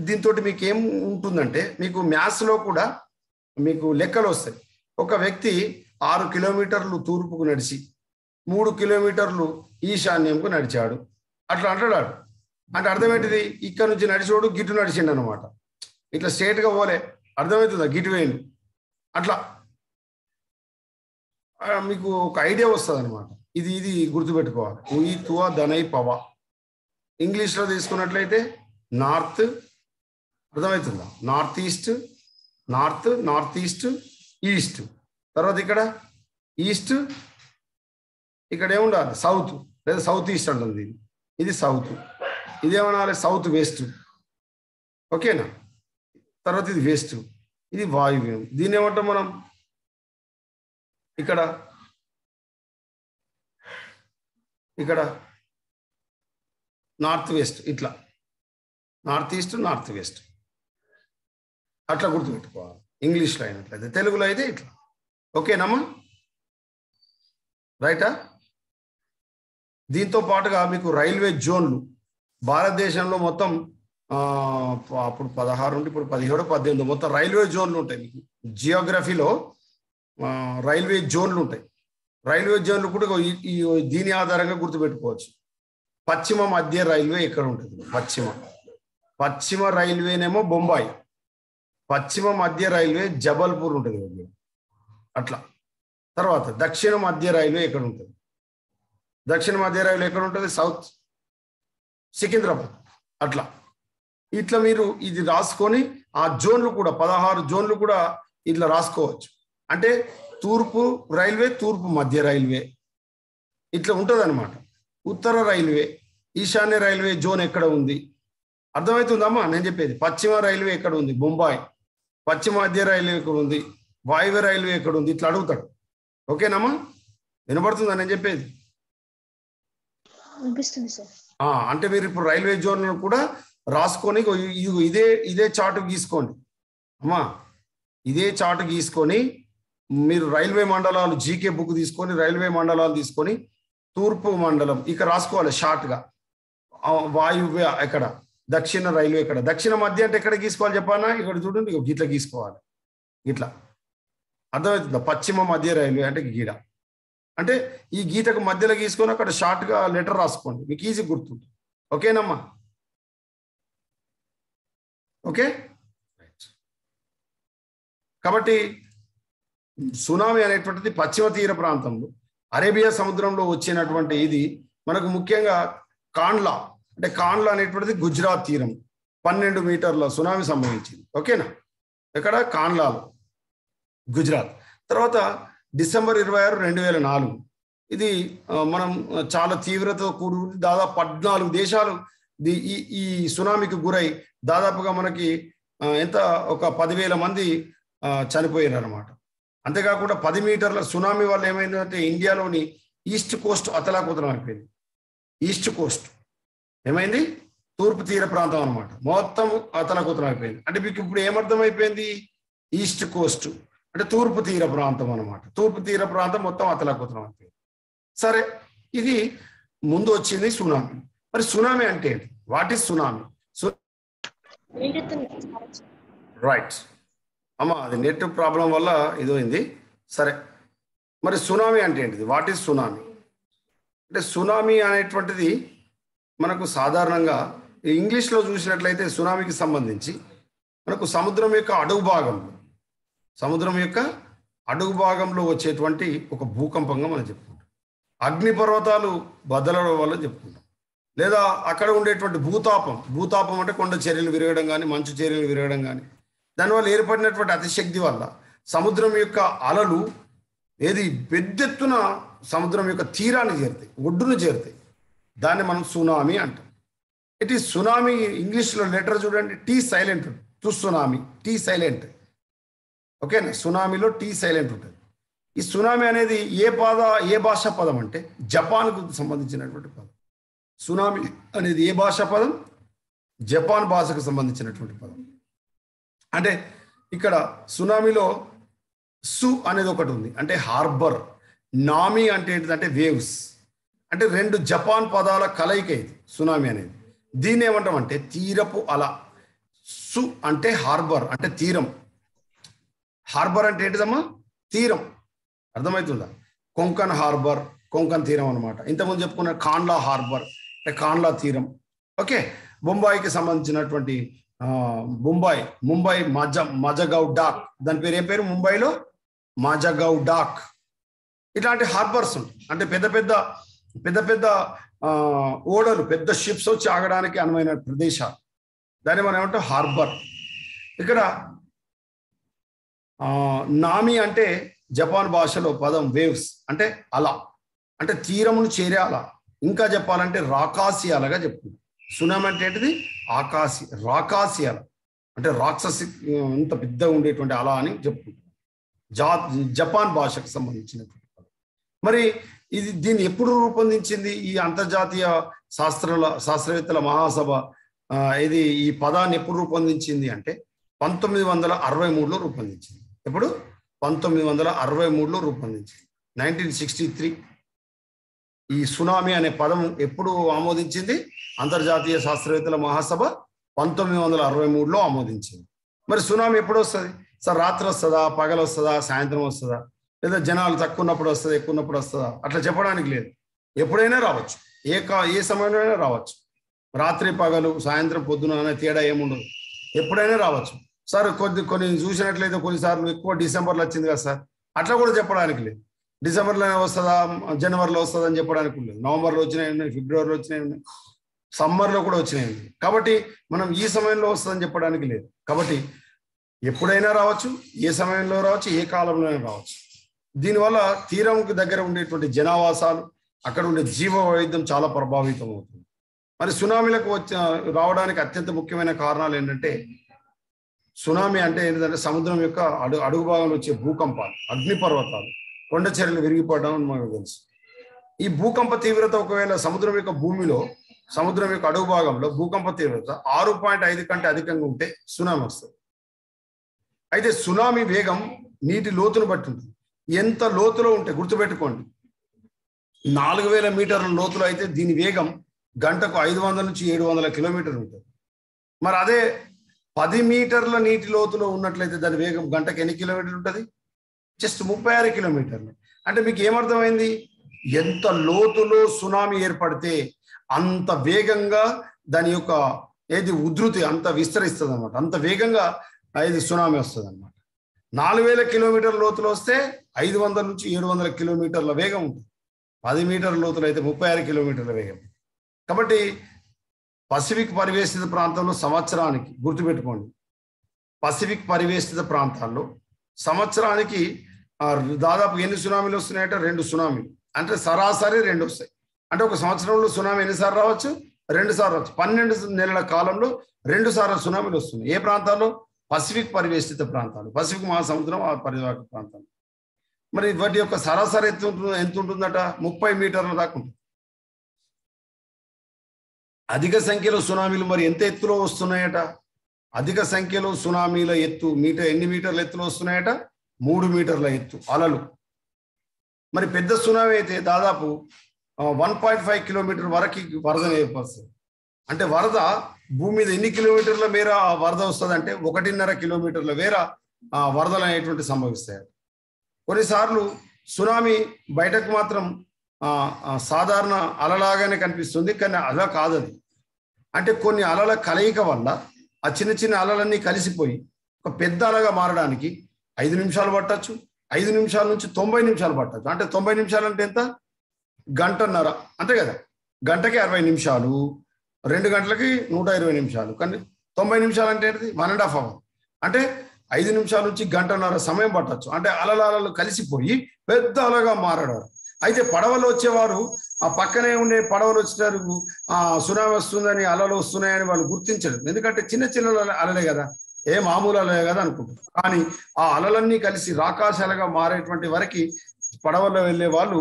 దీంతో మీకు ఏం ఉంటుందంటే, మీకు మ్యాథ్స్లో కూడా మీకు లెక్కలు వస్తాయి. ఒక వ్యక్తి 6 కిలోమీటర్లు తూర్పుకు నడిచి 3 కిలోమీటర్లు ఈశాన్యంకు నడిచాడు, అట్లా అంటాడు. అంటే అర్థం ఏంటిది? ఇక్కడ నుంచి నడిచోడు గిట్టు నడిచిండు అనమాట. ఇట్లా స్ట్రేట్గా పోలే, అర్థమవుతుందా? గిట్ వేయండి అట్లా మీకు ఒక ఐడియా వస్తుంది అనమాట. ఇది ఇది గుర్తుపెట్టుకోవాలి. ఉయి తువ దనై పవ. ఇంగ్లీష్లో తీసుకున్నట్లయితే నార్త్, అర్థమవుతుందా? North east, north, north east, east. తర్వాత ఇక్కడ ఈస్ట్, ఇక్కడ ఏముండాలి? సౌత్ లేదా సౌత్ ఈస్ట్ అంటుంది. ఇది సౌత్, ఇదేమనాలి? South west. ఓకేనా? తర్వాత ఇది వెస్ట్, ఇది వాయువ్యం. దీన్ని ఏమంటాం మనం? ఇక్కడ ఇక్కడ నార్త్ వెస్ట్, ఇట్లా నార్త్ ఈస్ట్, నార్త్ వెస్ట్ అట్లా గుర్తుపెట్టుకోవాలి. ఇంగ్లీష్లో అయినట్లయితే, తెలుగులో అయితే ఇట్లా. ఓకేనమ్మా? రైటా? దీంతో పాటుగా మీకు రైల్వే జోన్లు భారతదేశంలో మొత్తం అప్పుడు 16 ఉంటే ఇప్పుడు 17, 18 మొత్తం రైల్వే జోన్లు ఉంటాయి. మీకు జియోగ్రఫీలో రైల్వే జోన్లు ఉంటాయి. రైల్వే జోన్లు కూడా దీని ఆధారంగా గుర్తుపెట్టుకోవచ్చు. పశ్చిమ మధ్య రైల్వే ఎక్కడ ఉంటుంది? పశ్చిమ రైల్వేనేమో బొంబాయి, పశ్చిమ మధ్య రైల్వే జబల్పూర్ ఉంటుంది అట్లా. తర్వాత దక్షిణ మధ్య రైల్వే ఎక్కడ ఉంటుంది? దక్షిణ మధ్య రైల్వే ఎక్కడ ఉంటుంది? సౌత్, సికింద్రాబాద్ అట్లా. ఇట్లా మీరు ఇది రాసుకొని ఆ జోన్లు కూడా 16 జోన్లు కూడా ఇట్లా రాసుకోవచ్చు. అంటే తూర్పు రైల్వే, తూర్పు మధ్య రైల్వే ఇట్లా ఉంటుంది అనమాట. ఉత్తర రైల్వే, ఈశాన్య రైల్వే జోన్ ఎక్కడ ఉంది? అర్థమవుతుందమ్మా నేను చెప్పేది? పశ్చిమ రైల్వే ఎక్కడ ఉంది? బొంబాయి. పశ్చిమ మధ్య రైల్వే ఎక్కడ ఉంది? వాయువ్య రైల్వే ఎక్కడ ఉంది? ఇట్లా అడుగుతాడు. ఓకేనమ్మా? వినపడుతుందా నేను చెప్పేది? అనిపిస్తుంది సార్. అంటే మీరు ఇప్పుడు రైల్వే జోన్ కూడా రాసుకొని ఇదే చార్ట్ గీసుకోండి అమ్మా. ఇదే చార్ట్ గీసుకొని మీరు రైల్వే మండలాలు జీకే బుక్ తీసుకొని రైల్వే మండలాలు తీసుకొని తూర్పు మండలం ఇక్కడ రాసుకోవాలి షార్ట్గా. వాయువ్య ఎక్కడ? దక్షిణ రైల్వే ఎక్కడ? దక్షిణ మధ్య అంటే ఎక్కడ గీసుకోవాలి చెప్పానా? ఇక్కడ చూడండి, ఇట్లా గీసుకోవాలి ఇట్లా. అర్థమవుతుందా? పశ్చిమ మధ్య రైల్వే అంటే గీడ, అంటే ఈ గీతకు మధ్యలో గీసుకొని అక్కడ షార్ట్గా లెటర్ రాసుకోండి, మీకు ఈజీ గుర్తుంటుంది. ఓకేనమ్మా? ఓకే. కాబట్టి సునామీ అనేటువంటిది పశ్చిమ తీర ప్రాంతంలో అరేబియా సముద్రంలో వచ్చినటువంటి ఇది మనకు ముఖ్యంగా కాండ్లా, అంటే కాండ్లా అనేటువంటిది గుజరాత్ తీరం 12 మీటర్ల సునామీ సంభవించింది. ఓకేనా? ఎక్కడ? కాండ్లాలో, గుజరాత్. తర్వాత డిసెంబర్ 26, 2004 ఇది మనం చాలా తీవ్రతతో కూడి దాదాపు 14 దేశాలు ఈ సునామీకి గురై దాదాపుగా మనకి ఎంత ఒక 10,000 మంది చనిపోయారు అనమాట. అంతేకాకుండా 10 మీటర్ల సునామీ వల్ల ఏమైందంటే ఇండియాలోని ఈస్ట్ కోస్ట్ అతలాకుతలం అయిపోయింది. ఈస్ట్ కోస్ట్ ఏమైంది? తూర్పు తీర ప్రాంతం అనమాట, మొత్తం అతలాకుతలం అయిపోయింది. అంటే మీకు ఇప్పుడు ఏమర్థం అయిపోయింది? ఈస్ట్ కోస్ట్ అంటే తూర్పు తీర ప్రాంతం అనమాట. తూర్పు తీర ప్రాంతం మొత్తం అతలాకుతలం అయిపోయింది. సరే, ఇది ముందు వచ్చింది సునామీ. మరి సునామీ అంటే ఏంటి? What is tsunami? రైట్ అమ్మా, అది నెట్ ప్రాబ్లం వల్ల ఇదైంది. సరే, మరి సునామీ అంటే ఏంటిది? What is tsunami? అంటే సునామీ అనేటువంటిది మనకు సాధారణంగా ఇంగ్లీష్లో చూసినట్లయితే సునామీకి సంబంధించి మనకు సముద్రం యొక్క అడుగు భాగంలో వచ్చేటువంటి ఒక భూకంపంగా మనం చెప్పుకుంటాం. అగ్నిపర్వతాలు బద్దలడం వల్ల చెప్పుకుంటాం. లేదా అక్కడ ఉండేటువంటి భూతాపం అంటే కొండ చర్యలు విరగడం కానీ, మంచు చర్యలు విరగడం కానీ, దానివల్ల ఏర్పడినటువంటి అతిశక్తి వల్ల సముద్రం యొక్క అలలు పెద్దెత్తున సముద్రం యొక్క తీరాన్ని చేరుతాయి, ఒడ్డును చేరుతాయి. దాన్ని మనం సునామీ అంటాం. It is tsunami. ఇంగ్లీష్లో లెటర్ చూడండి, T silent, tsunami, T silent. ఓకేనా? సునామీలో టీ సైలెంట్ ఉంటుంది. ఈ సునామీ అనేది ఏ భాషా పదం అంటే జపాన్కు సంబంధించినటువంటి పదం. సునామీ అనేది ఏ భాషా పదం? జపాన్ భాషకు సంబంధించినటువంటి పదం. అంటే ఇక్కడ సునామీలో సు అనేది ఒకటి ఉంది, అంటే హార్బర్. నామీ అంటే ఏంటిదంటే వేవ్స్. అంటే 2 జపాన్ పదాల కలయిక ఇది సునామీ అనేది. దీన్ని ఏమంటామంటే తీరపు అల. సు అంటే హార్బర్, అంటే తీరం. హార్బర్ అంటే ఏంటిదమ్మా? తీరం. అర్థమవుతుందా? కొంకన్ హార్బర్, కొంకన్ తీరం అనమాట. ఇంతకుముందు చెప్పుకున్న కాండ్లా హార్బర్ అంటే కాండ్లా తీరం. ఓకే. బొంబాయికి సంబంధించినటువంటి ముంబై మజగౌ డాక్, దాని పేరు ఏం పేరు? ముంబైలో మజగౌ డాక్. ఇట్లాంటి హార్బర్స్ ఉంటాయి. అంటే పెద్ద పెద్ద ఓడలు, పెద్ద షిప్స్ వచ్చి ఆగడానికి అనువైన ప్రదేశాలు, దాన్ని మనం ఏమంటాం? హార్బర్. ఇక్కడ నామి అంటే జపాన్ భాషలో పదం వేవ్స్, అంటే అల, అంటే తీరమును చేరే అల. ఇంకా చెప్పాలంటే రాకాసి అలగా చెప్తుంది. సునామీ అంటే ఏంటిది? రాకాసి అల, అంటే రాక్షసి ఇంత పెద్దగా ఉండేటువంటి అల అని చెప్తుంది. జపాన్ భాషకు సంబంధించినటువంటి. మరి దీన్ని ఎప్పుడు రూపొందించింది ఈ అంతర్జాతీయ శాస్త్రవేత్తల మహాసభ? ఈ పదాన్ని ఎప్పుడు రూపొందించింది అంటే 1963లో రూపొందించింది. ఎప్పుడు? 1963లో రూపొందించింది. 1963 ఈ సునామీ అనే పదం ఎప్పుడు ఆమోదించింది? అంతర్జాతీయ శాస్త్రవేత్తల మహాసభ 1963లో ఆమోదించింది. మరి సునామీ ఎప్పుడు వస్తుంది సార్? రాత్రి వస్తుందా, పగలు వస్తుందా, సాయంత్రం వస్తుందా, లేదా జనాలు తక్కువ ఉన్నప్పుడు వస్తుందా, ఎక్కువ ఉన్నప్పుడు వస్తుందా? అట్లా చెప్పడానికి లేదు. ఎప్పుడైనా రావచ్చు, ఏ సమయంలో అయినా రావచ్చు. రాత్రి పగలు, సాయంత్రం పొద్దున అనే తేడా ఏముండదు, ఎప్పుడైనా రావచ్చు. సార్ కొన్ని చూసినట్లయితే కొన్నిసార్లు ఎక్కువ డిసెంబర్లో వచ్చింది కదా సార్, అట్లా కూడా చెప్పడానికి లేదు. డిసెంబర్లోనే వస్తుందా, జనవరిలో వస్తుందా అని చెప్పడానికి లేదు. నవంబర్లో వచ్చినాయి ఉన్నాయి, ఫిబ్రవరిలో వచ్చినాయి ఉన్నాయి, సమ్మర్లో కూడా వచ్చినాయి. కాబట్టి మనం ఈ సమయంలో వస్తుందని చెప్పడానికి లేదు. కాబట్టి ఎప్పుడైనా రావచ్చు, ఏ సమయంలో రావచ్చు, ఏ కాలంలోనే రావచ్చు. దీనివల్ల తీరంకి దగ్గర ఉండేటువంటి జనావాసాలు, అక్కడ ఉండే జీవ వైవిధ్యం చాలా ప్రభావితం అవుతుంది. మరి సునామీలకు రావడానికి అత్యంత ముఖ్యమైన కారణాలు ఏంటంటే, సునామీ అంటే ఏంటంటే సముద్రం యొక్క అడుగు భాగంలో వచ్చే భూకంపాలు, అగ్నిపర్వతాలు, కొండ చర్యలు విరిగిపోవడం అని మనకు తెలుసు. ఈ భూకంప తీవ్రత ఒకవేళ సముద్రం యొక్క అడుగు భాగంలో భూకంప తీవ్రత 6.5 కంటే అధికంగా ఉంటే సునామీ వస్తుంది. అయితే సునామీ వేగం నీటి లోతును బట్టి ఉంటుంది. ఎంత లోతులో ఉంటే గుర్తుపెట్టుకోండి, 4000 మీటర్ల లోతులో అయితే దీని వేగం గంటకు 500 నుంచి 700 కిలోమీటర్లు ఉంటుంది. మరి అదే 10 మీటర్ల నీటి లోతులో ఉన్నట్లయితే దాని వేగం గంటకు ఎన్ని కిలోమీటర్లు ఉంటుంది? జస్ట్ 36 కిలోమీటర్లు. అంటే మీకు ఏమర్థమైంది? ఎంత లోతులో సునామీ ఏర్పడితే అంత వేగంగా దాని యొక్క ఉధృతి అంత విస్తరిస్తుంది అనమాట, అంత వేగంగా సునామీ వస్తుంది అనమాట. 4000 కిలోమీటర్ల లోతులో వస్తే 500 నుంచి 700 కిలోమీటర్ల వేగం ఉంటుంది. 10 మీటర్ల లోతులో అయితే 36 కిలోమీటర్ల వేగం. కాబట్టి పసిఫిక్ పరివేష్టిత ప్రాంతంలో సంవత్సరానికి, గుర్తుపెట్టుకోండి, పసిఫిక్ పరివేష్టిత ప్రాంతాల్లో సంవత్సరానికి దాదాపు ఎన్ని సునామీలు వస్తున్నాయట? 2 సునామీలు. అంటే సరాసరి 2 వస్తాయి. అంటే ఒక సంవత్సరంలో సునామీ ఎన్నిసార్లు రావచ్చు? 2 సార్లు రావచ్చు. 12 నెలల కాలంలో 2 సార్లు సునామీలు వస్తున్నాయి. ఏ ప్రాంతాల్లో? పసిఫిక్ పరివేష్టిత ప్రాంతాలు, పసిఫిక్ మహాసముద్రం ఆ పరివాహక ప్రాంతాలు. మరి వాటి యొక్క సరాసరి ఎంత ఉంటుందట? 30 మీటర్ల దాకా ఉంటుంది. అధిక సంఖ్యలో సునామీలు మరి ఎంత ఎత్తులో వస్తున్నాయట? అధిక సంఖ్యలో సునామీల ఎత్తు ఎన్ని మీటర్ల ఎత్తులో వస్తున్నాయట? 3 మీటర్ల ఎత్తు అలలు. మరి పెద్ద సునామీ అయితే దాదాపు 1.5 కిలోమీటర్ వరకు వరదను ఏర్పరుస్తుంది. అంటే వరద భూమి మీద ఎన్ని కిలోమీటర్ల మేర వరద వస్తుంది అంటే 1.5 కిలోమీటర్ల మేర వరదలు అనేటువంటి సంభవిస్తాయి. కొన్నిసార్లు సునామీ బయటకు మాత్రం సాధారణ అలలాగానే కనిపిస్తుంది, కానీ అలా కాదది. అంటే కొన్ని అలల కలయిక వల్ల ఆ చిన్న చిన్న అలలన్నీ కలిసిపోయి ఒక పెద్ద అలగా మారడానికి 5 నిమిషాలు పట్టచ్చు, 5 నిమిషాల నుంచి 90 నిమిషాలు పట్టచ్చు. అంటే 90 నిమిషాలు అంటే ఎంత? గంటన్నర, అంతే కదా. గంటకి 60 నిమిషాలు, 2 గంటలకి 120 నిమిషాలు. కానీ 90 నిమిషాలు అంటే ఏంటిది? 1.5 అవర్. అంటే 5 నిమిషాల నుంచి గంటన్నర సమయం పట్టచ్చు. అంటే అలలు కలిసిపోయి పెద్ద అలగా మారడం. అయితే పడవలు వచ్చేవారు ఆ పక్కనే ఉండే పడవలు వచ్చేవారు సునామీ వస్తుందని, అలలు వస్తున్నాయని వాళ్ళు గుర్తించరు. ఎందుకంటే చిన్న చిన్న అలలే కదా, ఏ మామూలు అలలే కదా అనుకుంటారు. కానీ ఆ అలలన్నీ కలిసి రాకాశాలుగా మారేటువంటి వరకు పడవల్లో వెళ్ళే వాళ్ళు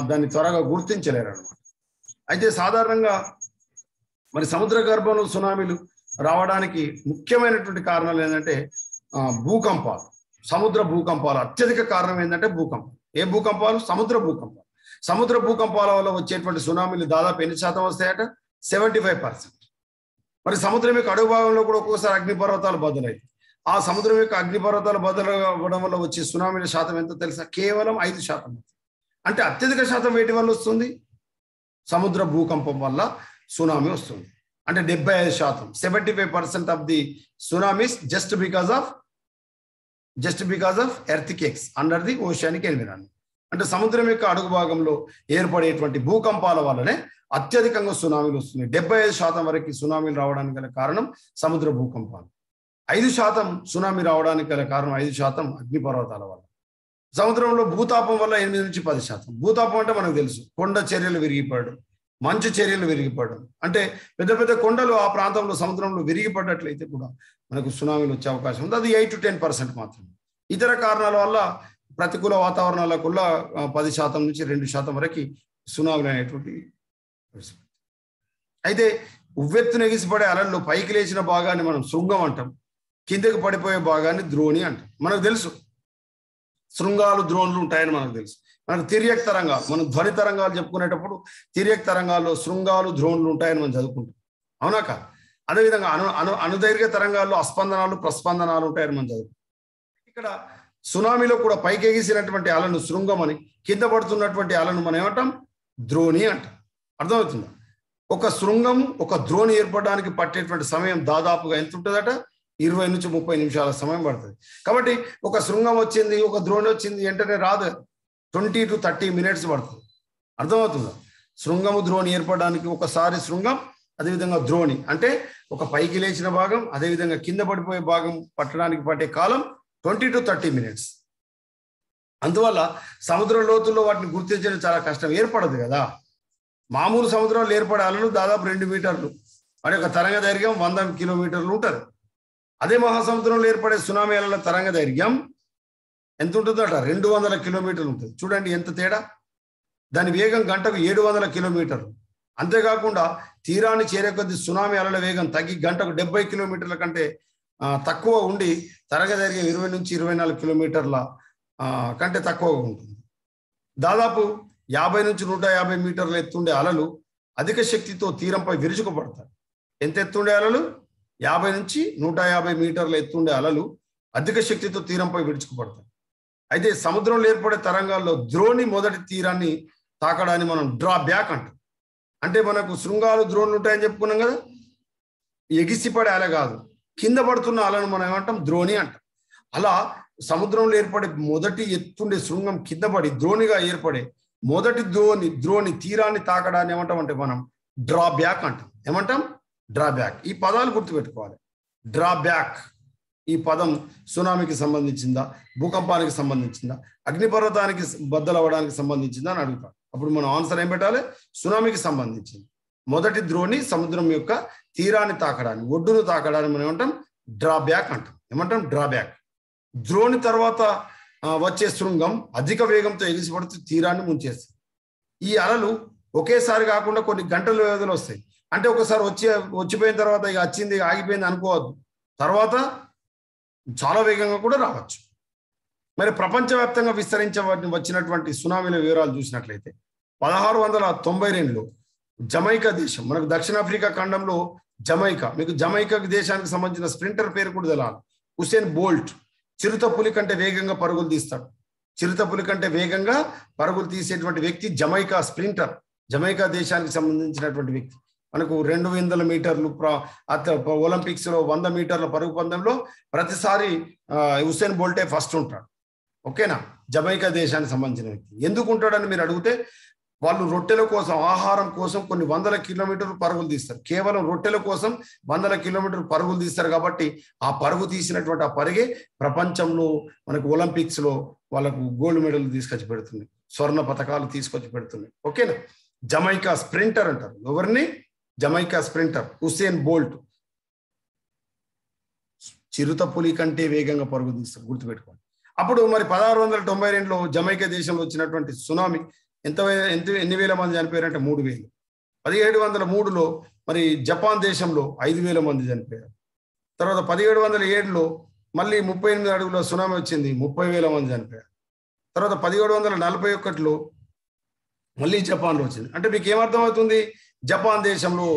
దాన్ని త్వరగా గుర్తించలేరు అన్నమాట. అయితే సాధారణంగా మరి సముద్ర గర్భంలో సునామీలు రావడానికి ముఖ్యమైనటువంటి కారణాలు ఏంటంటే భూకంపాలు, సముద్ర భూకంపాలు. అత్యధిక కారణం ఏంటంటే భూకంపం. ఏ భూకంపాలు? సముద్ర భూకంపాలు. సముద్ర భూకంపాల వల్ల వచ్చేటువంటి సునామీలు దాదాపు ఎన్ని శాతం వస్తాయట? 75%. మరి సముద్రం యొక్క అడుగు భాగంలో కూడా ఒక్కొక్కసారి అగ్నిపర్వతాలు బదులవుతాయి. ఆ సముద్రం యొక్క అగ్నిపర్వతాలు బదులవ్వడం వల్ల వచ్చే సునామీల శాతం ఎంతో తెలుసా? కేవలం 5%. అంటే అత్యధిక శాతం వేటి వల్ల వస్తుంది? సముద్ర భూకంపం వల్ల సునామీ వస్తుంది. అంటే 75%, 75% of the tsunamis just because of earthquakes under the oceanic environment. అంటే సముద్రం యొక్క అడుగు భాగంలో ఏర్పడేటువంటి భూకంపాల వల్లనే అత్యధికంగా సునామీలు వస్తున్నాయి. 75% వరకు సునామీలు రావడానికి గల కారణం సముద్ర భూకంపాలు. 5% సునామీ రావడానికి గల కారణం 5% అగ్నిపర్వతాల వల్ల. సముద్రంలో భూతాపం వల్ల 8 నుంచి 10%. భూతాపం అంటే మనకు తెలుసు, కొండ చర్యలు విరిగిపడడం, మంచు చర్యలు విరిగిపడడం. అంటే పెద్ద పెద్ద కొండలు ఆ ప్రాంతంలో సముద్రంలో విరిగిపడ్డట్లయితే కూడా మనకు సునామీలు వచ్చే అవకాశం ఉంది. అది 8 to 10% మాత్రమే. ఇతర కారణాల వల్ల ప్రతికూల వాతావరణాలకు 10% నుంచి 2% వరకు సునామీలు అనేటువంటి. అయితే ఉవ్వెత్తున ఎగిసిపడే అలల్లో పైకి లేచిన భాగాన్ని మనం శృంగం అంటాం, కిందకి పడిపోయే భాగాన్ని ద్రోణి అంటాం. మనకు తెలుసు శృంగాలు ద్రోణులు ఉంటాయని మనకు తెలుసు. మనకు తిర్యక్ తరంగాలు, మనం ధ్వని తరంగాలు చెప్పుకునేటప్పుడు తిర్యక్ తరంగాల్లో శృంగాలు ద్రోణులు ఉంటాయని మనం చదువుకుంటాం, అవునా కాదు? అదేవిధంగా అనుదైర్ఘ్య తరంగాల్లో అస్పందనాలు ప్రస్పందనాలు ఉంటాయని మనం చదువుకుంటాం. ఇక్కడ సునామీలో కూడా పైకి ఎగిసినటువంటి అలను శృంగం అని, కింద పడుతున్నటువంటి అలను మనం ఏమంటాం? ద్రోణి అంటాం. అర్థమవుతుందా? ఒక శృంగం ఒక ద్రోణి ఏర్పడడానికి పట్టేటువంటి సమయం దాదాపుగా ఎంత ఉంటుందట? 20 నుంచి 30 నిమిషాల సమయం పడుతుంది. కాబట్టి ఒక శృంగం వచ్చింది, ఒక ద్రోణి వచ్చింది వెంటనే రాదు, 20 to 30 minutes పడుతుంది. అర్థమవుతుందా? శృంగము ద్రోణి ఏర్పడడానికి ఒకసారి శృంగం, అదేవిధంగా ద్రోణి అంటే ఒక పైకి లేచిన భాగం, అదేవిధంగా కింద పడిపోయే భాగం పట్టడానికి పట్టే కాలం 20 to 30 minutes. అందువల్ల సముద్ర లోతుల్లో వాటిని గుర్తించడం చాలా కష్టం, ఏర్పడదు కదా. మామూలు సముద్రంలో ఏర్పడే అలలు దాదాపు 2 మీటర్లు, వాటి యొక్క తరంగ దైర్ఘ్యం 100 కిలోమీటర్లు ఉంటుంది. అదే మహాసముద్రంలో ఏర్పడే సునామీ అలల తరంగ దైర్ఘ్యం ఎంత ఉంటుందట? 200 కిలోమీటర్లు ఉంటుంది. చూడండి ఎంత తేడా. దాని వేగం గంటకు 700 కిలోమీటర్లు. అంతేకాకుండా తీరాన్ని చేరే కొద్ది సునామీ అలల వేగం తగ్గి గంటకు 70 కిలోమీటర్ల కంటే తక్కువ ఉండి తరంగ దైర్ఘ్యం 20 నుంచి 24 కిలోమీటర్ల కంటే తక్కువగా ఉంటుంది. దాదాపు 50 నుంచి 150 మీటర్ల ఎత్తుండే అలలు అధిక శక్తితో తీరంపై విరుచుకుపడతాయి. ఎంత ఎత్తుండే అలలు? 50 నుంచి 150 మీటర్ల ఎత్తుండే అలలు అధిక శక్తితో తీరంపై విరుచుకుపడతాయి. అయితే సముద్రంలో ఏర్పడే తరంగాల్లో ద్రోణి మొదటి తీరాన్ని తాకడాన్ని మనం డ్రా బ్యాక్ అంటాం. అంటే మనకు శృంగాలు ద్రోణులు ఉంటాయని చెప్పుకున్నాం కదా, ఎగిసిపడే అల కాదు, కింద పడుతున్న అలను మనం ఏమంటాం? ద్రోణి అంటాం. అలా సముద్రంలో ఏర్పడే మొదటి ఎత్తుండే శృంగం కింద పడి ద్రోణిగా ఏర్పడే మొదటి ద్రోణి తీరాన్ని తాకడాన్ని ఏమంటాం అంటే మనం డ్రా బ్యాక్ అంటాం. ఏమంటాం? Draw back. ఈ పదాలు గుర్తుపెట్టుకోవాలి. డ్రా బ్యాక్ ఈ పదం సునామీకి సంబంధించిందా, భూకంపానికి సంబంధించిందా, అగ్నిపర్వతానికి బద్దలవ్వడానికి సంబంధించిందా అని అడుగుతాం. అప్పుడు మనం ఆన్సర్ ఏం పెట్టాలి? సునామీకి సంబంధించింది. మొదటి ద్రోణి సముద్రం యొక్క తీరాన్ని తాకడాన్ని, ఒడ్డును తాకడాన్ని మనం ఏమంటాం? డ్రా బ్యాక్ అంటాం. ఏమంటాం? Draw back. ద్రోణి తర్వాత వచ్చే శృంగం అధిక వేగంతో ఎగిసిపడుతూ తీరాన్ని ముంచేస్తుంది. ఈ అలలు ఒకేసారి కాకుండా కొన్ని గంటల వ్యవధిలో వస్తాయి. అంటే ఒకసారి వచ్చిపోయిన తర్వాత ఇక వచ్చింది ఆగిపోయింది అనుకోవద్దు, తర్వాత చాలా వేగంగా కూడా రావచ్చు. మరి ప్రపంచవ్యాప్తంగా వచ్చినటువంటి సునామీల వివరాలు చూసినట్లయితే 1692లో జమైకా దేశం, మనకు దక్షిణాఫ్రికా ఖండంలో జమైకా, మీకు జమైకా దేశానికి సంబంధించిన స్ప్రింటర్ పేరు కూడా తెలాలి, హుసేన్ బోల్ట్. చిరుతపులి కంటే వేగంగా పరుగులు తీస్తాడు. చిరుతపులి కంటే వేగంగా పరుగులు తీసేటువంటి వ్యక్తి జమైకా స్ప్రింటర్, జమైకా దేశానికి సంబంధించినటువంటి వ్యక్తి. మనకు 200 మీటర్లు ఒలింపిక్స్ లో 100 మీటర్ల పరుగు పందెంలో ప్రతిసారి హుసేన్ బోల్టే ఫస్ట్ ఉంటాడు. ఓకేనా? జమైకా దేశానికి సంబంధించిన వ్యక్తి. ఎందుకు ఉంటాడని మీరు అడిగితే, వాళ్ళు రొట్టెల కోసం, ఆహారం కోసం కొన్ని 100 కిలోమీటర్లు పరుగులు తీస్తారు. కేవలం రొట్టెల కోసం 100 కిలోమీటర్లు పరుగులు తీస్తారు. కాబట్టి ఆ పరుగు తీసినటువంటి ఆ పరిగే ప్రపంచంలో మనకు ఒలింపిక్స్ లో వాళ్ళకు గోల్డ్ మెడల్ తీసుకొచ్చి పెడుతుంది, స్వర్ణ పథకాలు తీసుకొచ్చి పెడుతుంది. ఓకేనా? జమైకా స్ప్రింటర్ అంటారు. ఎవరిని? Jamaica sprinter Usain Bolt. చిరుతపులి కంటే వేగంగా పరుగు తీస్తారు, గుర్తుపెట్టుకోండి. అప్పుడు మరి 1692లో జమైకా దేశంలో వచ్చినటువంటి సునామీ ఎన్ని వేల మంది చనిపోయారంటే 3000. 1703లో మరి జపాన్ దేశంలో 5000 మంది చనిపోయారు. తర్వాత 1707లో మళ్ళీ 38 అడుగుల సునామీ వచ్చింది, 30,000 మంది చనిపోయారు. తర్వాత 1741లో మళ్ళీ జపాన్లో వచ్చింది. అంటే మీకు ఏమర్థమవుతుంది? జపాన్ దేశంలో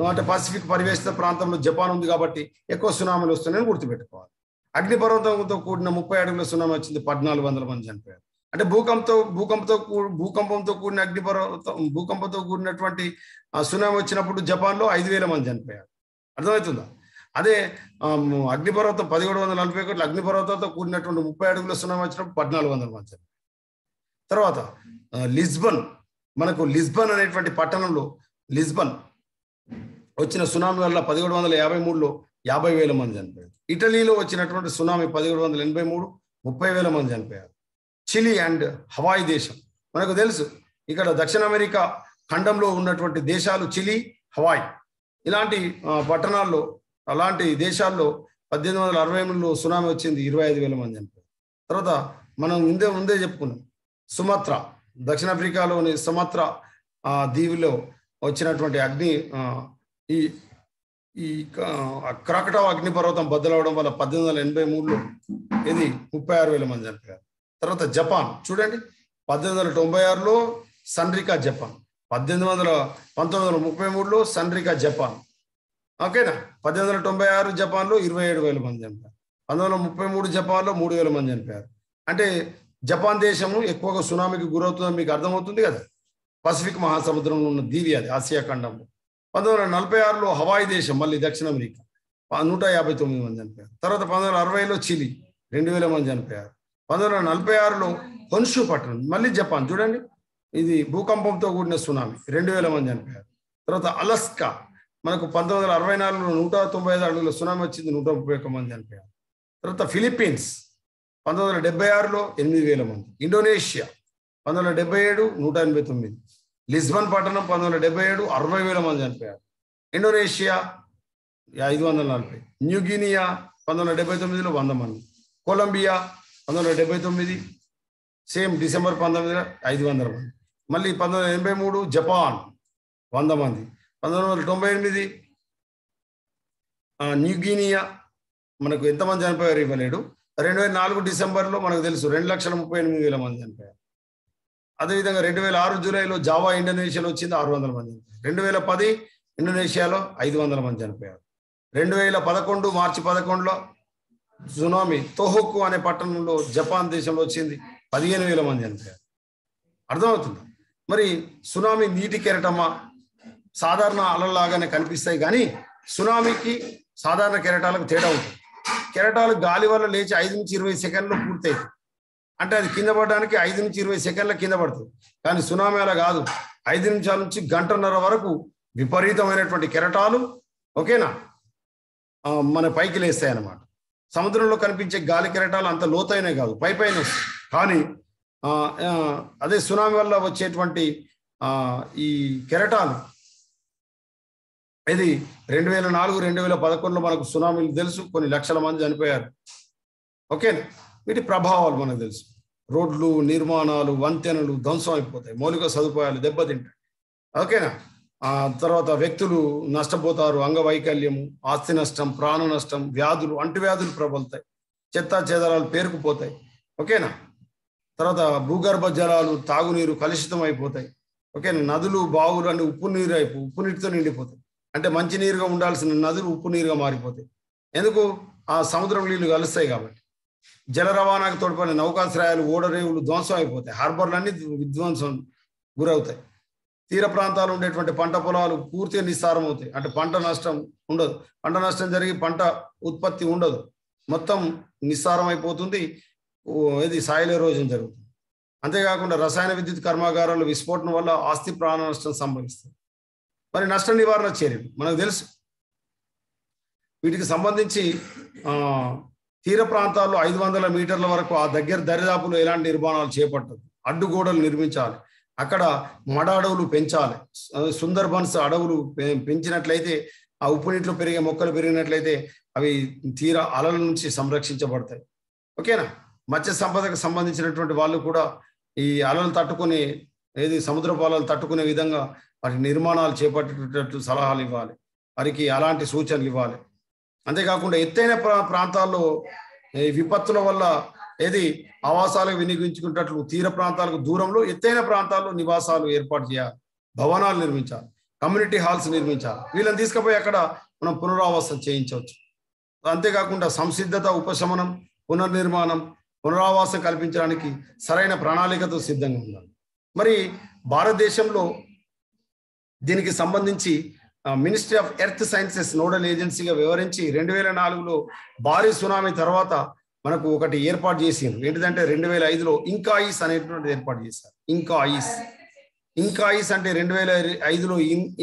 అంటే పసిఫిక్ పరివేష్టిత ప్రాంతంలో జపాన్ ఉంది కాబట్టి ఎక్కువ సునామీలు వస్తున్నాయని గుర్తుపెట్టుకోవాలి. అగ్నిపర్వతంతో కూడిన 30 అడుగుల సునామీ వచ్చింది, 1400 మంది చనిపోయారు. అంటే భూకంపంతో కూడిన భూకంపంతో కూడినటువంటి సునామీ వచ్చినప్పుడు జపాన్లో 5,000 మంది చనిపోయారు. అర్థమవుతుందా? అదే అగ్నిపర్వతం 1741 అగ్నిపర్వతంతో కూడినటువంటి 30 అడుగుల సునామీ వచ్చినప్పుడు 1,400 మంది చనిపోయారు. తర్వాత లిస్బన్, మనకు లిస్బన్ అనేటువంటి పట్టణంలో లిస్బన్ వచ్చిన సునామీ వల్ల 1753లో 50,000 మంది చనిపోయారు. ఇటలీలో వచ్చినటువంటి సునామీ 1783 30,000 మంది చనిపోయారు. చిలీ అండ్ హవాయి దేశం మనకు తెలుసు. ఇక్కడ దక్షిణ అమెరికా ఖండంలో ఉన్నటువంటి దేశాలు చిలీ, హవాయి. ఇలాంటి పట్టణాల్లో, అలాంటి దేశాల్లో 1868లో సునామీ వచ్చింది, 25,000 మంది చనిపోయారు. తర్వాత మనం ముందే చెప్పుకున్నాం, సుమత్రా, దక్షిణాఫ్రికాలోని సుమత్రా దీవిలో వచ్చినటువంటి ఈ క్రాకటావ్ అగ్నిపర్వతం బద్దలవడం వల్ల 1883లో ఇది 36,000 మంది చనిపోయారు. తర్వాత జపాన్ చూడండి, 1896లో సన్రికా జపాన్, 1933లో సన్రికా జపాన్. ఓకేనా? 1896 జపాన్లో 27,000 మంది చనిపోయారు. 1933 జపాన్లో 3,000 మంది చనిపోయారు. అంటే జపాన్ దేశము ఎక్కువగా సునామీకి గురవుతుందని మీకు అర్థమవుతుంది కదా. పసిఫిక్ మహాసముద్రంలో ఉన్న దీవి అది, ఆసియా ఖండంలో. 1946లో హవాయి దేశం, మళ్ళీ దక్షిణ అమెరికా, 159 మంది చనిపోయారు. తర్వాత 1960లో చిలీ 2,000 మంది చనిపోయారు. 1946లో హొన్షు పట్టణం, మళ్ళీ జపాన్ చూడండి, ఇది భూకంపంతో కూడిన సునామీ, 2,000 మంది చనిపోయారు. తర్వాత అలస్కా, మనకు 1964లో 195 అడుగుల సునామీ వచ్చింది, 131 మంది చనిపోయారు. తర్వాత ఫిలిప్పీన్స్ 1976లో 8,000 మంది. ఇండోనేషియా 1977 189. లిస్బన్ పట్టణం 1977 60,000 మంది చనిపోయారు. ఇండోనేషియా 540. న్యూగినియా 1979లో 100 మంది. కొలంబియా 1979 సేమ్ డిసెంబర్ 19 500 మంది. మళ్ళీ 1983 జపాన్ 100 మంది. 1998 న్యూగినియా, మనకు ఎంతమంది చనిపోయారు ఇవ్వలేడు. 2004 డిసెంబర్లో మనకు తెలుసు 2,38,000 మంది చనిపోయారు. అదేవిధంగా 2006 జూలైలో జావా ఇండోనేషియాలో వచ్చింది, 600 మంది చనిపోయారు. 2010 ఇండోనేషియాలో 500 మంది చనిపోయారు. 2011 మార్చి 11లో సునామీ తోహోకు అనే పట్టణంలో జపాన్ దేశంలో వచ్చింది, 15,000 మంది చనిపోయారు. అర్థమవుతుంది? మరి సునామీ నీటి కెరటమా? సాధారణ అలలాగానే కనిపిస్తాయి, కానీ సునామీకి సాధారణ కెరటాలకు తేడా ఉంటుంది. కెరటాలు గాలి వల్ల లేచి 5 నుంచి 20 సెకండ్లు పూర్తయింది. అంటే అది కింద పడడానికి 5 నుంచి 20 సెకండ్ల కింద పడుతుంది. కానీ సునామీ అలా కాదు, 5 నిమిషాల నుంచి గంటన్నర వరకు విపరీతమైనటువంటి కెరటాలు, ఓకేనా, మన పైకి లేస్తాయి అన్నమాట. సముద్రంలో కనిపించే గాలి కెరటాలు అంత లోతైనవి కాదు, పైన వస్తాయి. కానీ అదే సునామీ వల్ల వచ్చేటువంటి ఈ కెరటాలు, ఇది 2004 2011లో మనకు సునామీలు తెలుసు, కొన్ని లక్షల మంది చనిపోయారు. ఓకేనా? వీటి ప్రభావాలు మనకు తెలుసు. రోడ్లు, నిర్మాణాలు, వంతెనలు ధ్వంసం అయిపోతాయి, మౌలిక సదుపాయాలు దెబ్బతింటాయి. ఓకేనా? తర్వాత వ్యక్తులు నష్టపోతారు, అంగవైకల్యము, ఆస్తి నష్టం, ప్రాణ నష్టం, వ్యాధులు, అంటువ్యాధులు ప్రబలుతాయి, చెత్త చెదరాలు పేరుకుపోతాయి. ఓకేనా? తర్వాత భూగర్భ జలాలు, తాగునీరు కలుషితం అయిపోతాయి. ఓకేనా? నదులు, బావులు అన్ని ఉప్పు నీటితో నిండిపోతాయి. అంటే మంచినీరుగా ఉండాల్సిన నదులు ఉప్పు నీరుగా మారిపోతాయి. ఎందుకు? ఆ సముద్రం నీళ్లు కలుస్తాయి కాబట్టి. జల రవాణాకు తోడ్పడిన నౌకాశ్రయాలు, ఓడరేవులు ధ్వంసం అయిపోతాయి, హార్బర్లన్నీ విధ్వంసం గురవుతాయి. తీర ప్రాంతాలు ఉండేటువంటి పంట పొలాలు పూర్తిగా నిస్సారం అవుతాయి. అంటే పంట నష్టం ఉండదు, పంట నష్టం జరిగి పంట ఉత్పత్తి ఉండదు, మొత్తం నిస్సారం అయిపోతుంది. ఇది సాయిల్ ఎరోజన్ జరుగుతుంది. అంతేకాకుండా రసాయన విద్యుత్ కర్మాగారాలు విస్ఫోటనం వల్ల ఆస్తి ప్రాణ నష్టం సంభవిస్తుంది. మరి నష్ట నివారణ చర్యలు మనకు తెలుసు. వీటికి సంబంధించి తీర ప్రాంతాల్లో 500 మీటర్ల వరకు ఆ దరిదాపులో ఎలాంటి నిర్మాణాలు చేపట్టదు. అడ్డుగోడలు నిర్మించాలి, అక్కడ మడ అడవులు పెంచాలి. సుందర్బన్స్ అడవులు పెంచినట్లయితే, ఆ ఉప్పు నీటిలో పెరిగే మొక్కలు పెరిగినట్లయితే అవి తీర అలల నుంచి సంరక్షించబడతాయి. ఓకేనా? మత్స్య సంపదకు సంబంధించినటువంటి వాళ్ళు కూడా ఈ అలలు తట్టుకునే, సముద్ర పాలలు తట్టుకునే విధంగా వాటి నిర్మాణాలు చేపట్టేటట్లు సలహాలు ఇవ్వాలి, వారికి అలాంటి సూచనలు ఇవ్వాలి. అంతేకాకుండా ఎత్తైన ప్రాంతాల్లో విపత్తుల వల్ల ఆవాసాలకు వినియోగించుకునేటట్లు తీర ప్రాంతాలకు దూరంలో ఎత్తైన ప్రాంతాల్లో నివాసాలు ఏర్పాటు చేయాలి, భవనాలు నిర్మించాలి, కమ్యూనిటీ హాల్స్ నిర్మించాలి. వీళ్ళని తీసుకుపోయి అక్కడ మనం పునరావాసం చేయించవచ్చు. అంతేకాకుండా సంసిద్ధత, ఉపశమనం, పునర్నిర్మాణం, పునరావాసం కల్పించడానికి సరైన ప్రణాళికతో సిద్ధంగా ఉన్నారు. మరి భారతదేశంలో దీనికి సంబంధించి ministry of earth sciences nodal ఏజెన్సీగా వ్యవహరించి 2004లో భారీ సునామీ తర్వాత మనకు ఒకటి ఏర్పాటు చేసిండ్రు. ఏంటిదంటే 2005లో ఇంకాయిస్ అనేటువంటిది ఏర్పాటు చేశారు. ఇంకాయిస్ అంటే 2005లో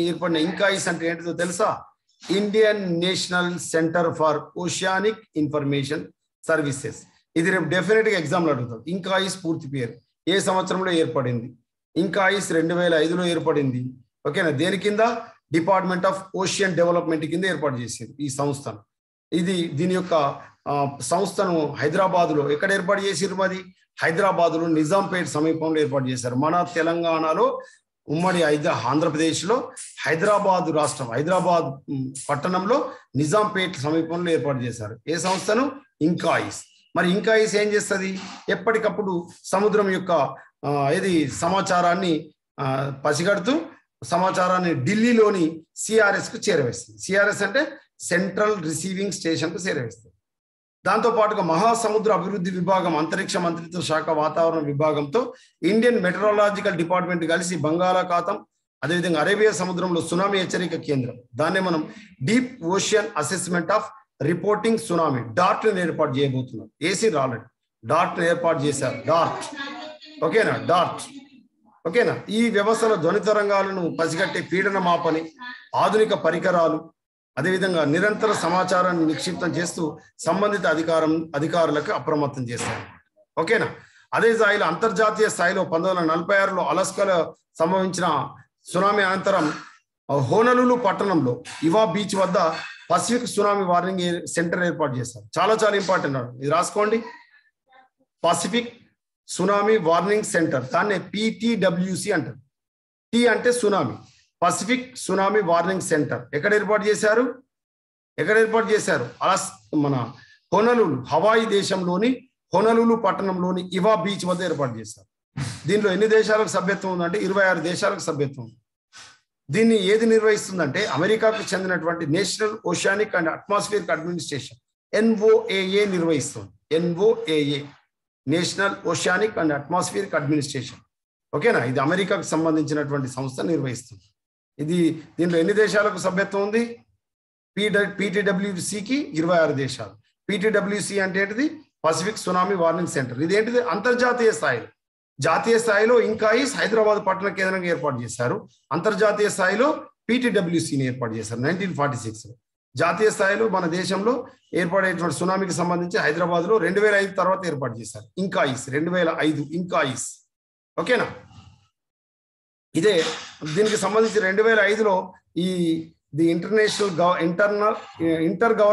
ఏర్పడిన ఇంకాయిస్ అంటే ఏంటిదో తెలుసా? Indian national centre for oceanic information services. ఇది రేపు డెఫినెట్ గా ఎగ్జామ్లో అడుగుతారు. ఇంకాయిస్ పూర్తి పేరు ఏ సంవత్సరంలో ఏర్పడింది? ఇంకాయిస్ 2005లో ఏర్పడింది. ఓకేనా? దేని కింద? డిపార్ట్మెంట్ ఆఫ్ ఓషియన్ డెవలప్మెంట్ కింద ఏర్పాటు చేసింది ఈ సంస్థను. దీని యొక్క సంస్థను హైదరాబాద్లో ఎక్కడ ఏర్పాటు చేసిరు? మరి హైదరాబాద్లో నిజాంపేట్ సమీపంలో ఏర్పాటు చేశారు. మన తెలంగాణలో ఉమ్మడి ఆంధ్రప్రదేశ్లో హైదరాబాద్ రాష్ట్రం హైదరాబాద్ పట్టణంలో నిజాంపేట్ సమీపంలో ఏర్పాటు చేశారు. ఏ సంస్థను? ఇంకాయిస్. మరి ఇంకాయిస్ ఏం చేస్తుంది? ఎప్పటికప్పుడు సముద్రం యొక్క సమాచారాన్ని పసిగడుతూ సమాచారాన్ని ఢిల్లీలోని సిఆర్ఎస్కు చేరవేస్తుంది. సిఆర్ఎస్ అంటే సెంట్రల్ రిసీవింగ్ స్టేషన్కు చేరవేస్తుంది. దాంతోపాటుగా మహాసముద్ర అభివృద్ధి విభాగం, అంతరిక్ష మంత్రిత్వ శాఖ వాతావరణ విభాగంతో ఇండియన్ మెటరాలజికల్ డిపార్ట్మెంట్ కలిసి బంగాళాఖాతం అదేవిధంగా అరేబియా సముద్రంలో సునామీ హెచ్చరిక కేంద్రం, దాన్నే మనం deep ocean assessment of reporting tsunami డార్ట్ని ఏర్పాటు చేయబోతున్నారు. ఏసీ రాలేదు, డార్ట్ని ఏర్పాటు చేశారు. ఓకేనా? ఓకేనా? ఈ వ్యవస్థలో ధ్వని తరంగాలను పసిగట్టే పీడన మాపని ఆధునిక పరికరాలు అదేవిధంగా నిరంతర సమాచారాన్ని నిక్షిప్తం చేస్తూ సంబంధిత అధికారులకు అప్రమత్తం చేశారు. ఓకేనా? అదే స్థాయిలో అంతర్జాతీయ స్థాయిలో 1946లో అలాస్కాలో సంభవించిన సునామీ అనంతరం హోనలులు పట్టణంలో ఇవా బీచ్ వద్ద పసిఫిక్ సునామీ వార్నింగ్ సెంటర్ ఏర్పాటు చేశారు. చాలా ఇంపార్టెంట్, ఇది రాసుకోండి. పసిఫిక్ సునామీ వార్నింగ్ సెంటర్, దాన్నే PTWC అంటారు. టీ అంటే tsunami, Pacific tsunami warning centre ఎక్కడ ఏర్పాటు చేశారు? మన హొనలులు, హవాయి దేశంలోని హొనలులు పట్టణంలోని ఇవా బీచ్ వద్ద ఏర్పాటు చేశారు. దీనిలో ఎన్ని దేశాలకు సభ్యత్వం ఉందంటే 26 దేశాలకు సభ్యత్వం ఉంది. దీన్ని ఏది నిర్వహిస్తుందంటే అమెరికాకు చెందినటువంటి national oceanic and atmospheric administration NOAA నిర్వహిస్తుంది. NOAA national oceanic and atmospheric administration. ఓకేనా? ఇది అమెరికాకు సంబంధించినటువంటి సంస్థ నిర్వహిస్తుంది. దీంట్లో ఎన్ని దేశాలకు సభ్యత్వం ఉంది? PTWCకి 26 దేశాలు. PTWC అంటే ఏంటిది? Pacific tsunami warning centre. ఇది ఏంటిది? అంతర్జాతీయ స్థాయిలో. జాతీయ స్థాయిలో ఇంకాయిస్ హైదరాబాద్ పట్టణ కేంద్రంగా ఏర్పాటు చేశారు. అంతర్జాతీయ స్థాయిలో PTWCని ఏర్పాటు చేశారు 1946లో. జాతీయ స్థాయిలో మన దేశంలో ఏర్పడేటువంటి సునామీకి సంబంధించి హైదరాబాద్లో 2005 తర్వాత ఏర్పాటు చేశారు ఇంకాయిస్. 2005 ఇంకాయిస్. ఓకేనా? ఇదే దీనికి సంబంధించి 2005లో ది ఇంటర్ గవర్నమెంట్